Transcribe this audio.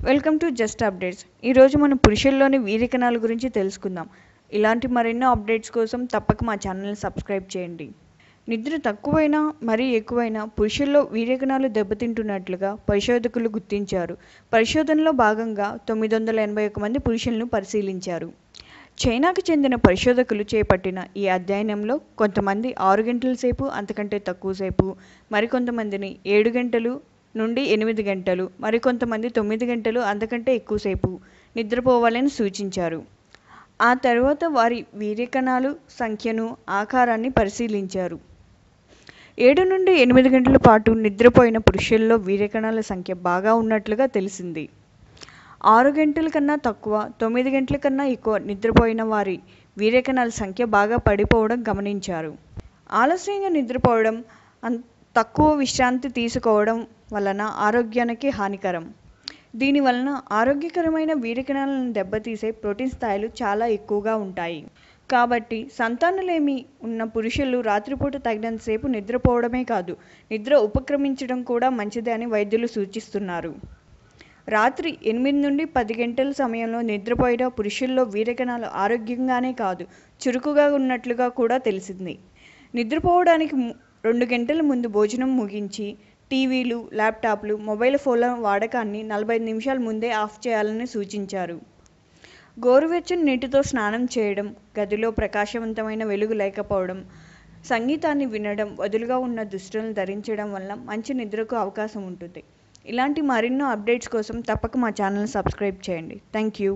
Welcome to just updates. ఈరోజు మనం పురుషుల్లోని వీర్యకణాల గురించి తెలుసుకుందాం. ఇలాంటి మరెన్నో అప్డేట్స్ కోసం తప్పక మా ఛానల్ని సబ్స్క్రైబ్ చేయండి. నిద్ర తక్కువైనా మరీ ఎక్కువైనా పురుషుల్లో వీర్యకణాలు దెబ్బతింటున్నట్లుగా పరిశోధకులు గుర్తించారు. పరిశోధనలో భాగంగా 981 మంది పురుషులను పరిశీలించారు. చైనాకు చెందిన పరిశోధకులు చేపట్టిన ఈ అధ్యయనంలో కొంతమంది 6 గంటల సేపు అంతకంటే తక్కువసేపు, మరికొంతమందిని 7 గంటలు నుండి 8 గంటలు, మరికొంతమంది 9 గంటలు అంతకంటే ఎక్కువసేపు నిద్రపోవాలని సూచించారు. ఆ తర్వాత వారి వీర్యకణాలు సంఖ్యను, ఆకారాన్ని పరిశీలించారు. 7 నుండి 8 గంటల పాటు నిద్రపోయిన పురుషుల్లో వీర్యకణాల సంఖ్య బాగా ఉన్నట్లుగా తెలిసింది. 6 గంటల కన్నా తక్కువ, 9 గంటల కన్నా ఎక్కువ నిద్రపోయిన వారి వీర్యకణాల సంఖ్య బాగా పడిపోవడం గమనించారు. ఆలస్యంగా నిద్రపోవడం, తక్కువ విశ్రాంతి తీసుకోవడం వలన ఆరోగ్యానికి హానికరం. దీనివలన ఆరోగ్యకరమైన వీర్యకణాలను దెబ్బతీసే ప్రోటీన్ స్థాయిలు చాలా ఎక్కువగా ఉంటాయి. కాబట్టి సంతానలేమి ఉన్న పురుషులు రాత్రిపూట తగినంతసేపు నిద్రపోవడమే కాదు, నిద్ర ఉపక్రమించడం కూడా మంచిదే అని వైద్యులు సూచిస్తున్నారు. రాత్రి 8 నుండి 10 గంటల సమయంలో నిద్రపోయిన పురుషుల్లో వీర్యకణాలు ఆరోగ్యంగానే కాదు, చురుకుగా ఉన్నట్లుగా కూడా తెలిసింది. నిద్రపోవడానికి 2 గంటల ముందు భోజనం ముగించి టీవీలు, ల్యాప్టాప్లు, మొబైల్ ఫోన్ల వాడకాన్ని 45 నిమిషాల ముందే ఆఫ్ చేయాలని సూచించారు. గోరువెచ్చని నీటితో స్నానం చేయడం, గదిలో ప్రకాశవంతమైన వెలుగు లేకపోవడం, సంగీతాన్ని వినడం, వదులుగా ఉన్న దుస్తులను ధరించడం వల్ల మంచి నిద్రకు అవకాశం ఉంటుంది. ఇలాంటి మరెన్నో అప్డేట్స్ కోసం తప్పక మా ఛానల్ని సబ్స్క్రైబ్ చేయండి. Thank you.